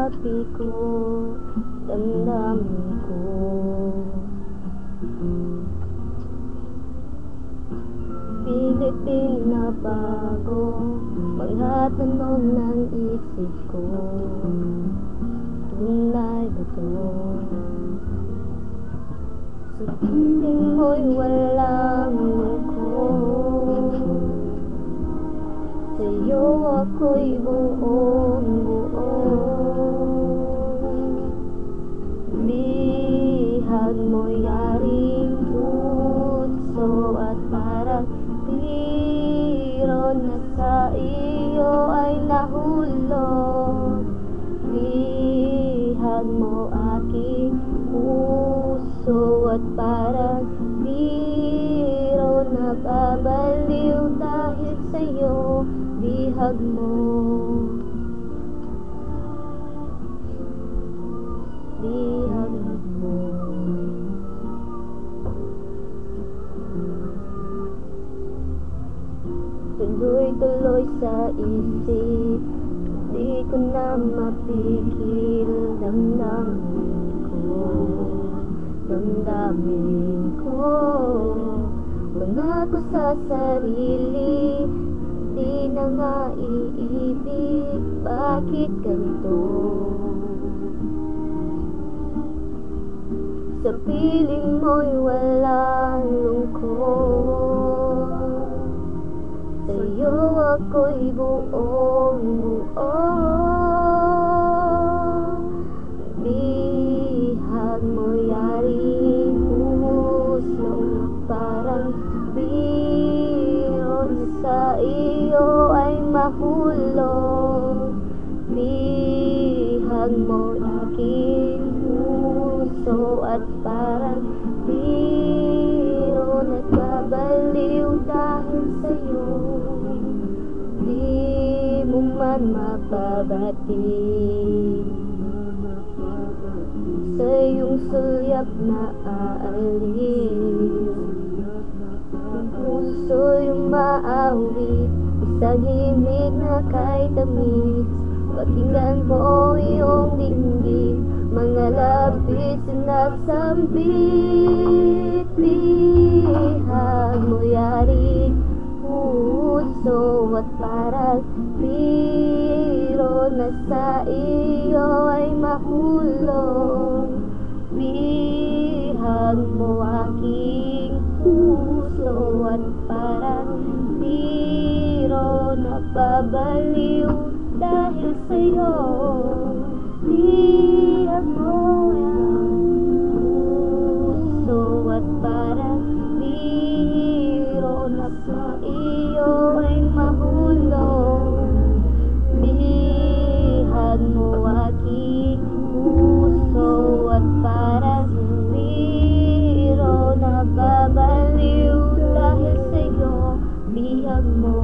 api ko, damdamin ko. Pilit pinabago mga tanong ng isip ko. Tunay ba to? Sa piling mo'y walang lungkot, sa'yo ako'y buong buo. Bihag mo'y yaring puso at parang biro na sa iyo ay nahulog. Bihag mo aking puso at parang biro na babaliw dahil sa'yo. Bihag mo, bihag mo. Tuloy-tuloy sa isip, di ko na mapigil. Damdamin ko, pangako sa sarili, di na nga iibig. Bakit ganito? Sa piling mo'y walang lungkot, sa'yo ako'y buong buo. Bihag mo yaring puso, parang biro na sa iyo ay mahulog. Bihag mo aking puso at parang biro na babaliw dahil sa'yo. Di mo man mapabatid sa iyong sulyap na aalin. Ang puso yung maawit, isang himig na kay tamis. Pakinggan mo iyong dinggin, mga labis na sambit. Bihag mo yaring puso at parang biro na sa iyo ay mahulog. Bihag mo aking puso at parang biro na babaliw dahil sa'yo. Bihag mo ang puso at parang biro na sa iyo ay mahulog. Bihag mo aking puso at parang biro na babaliw dahil sa'yo. Bihag mo.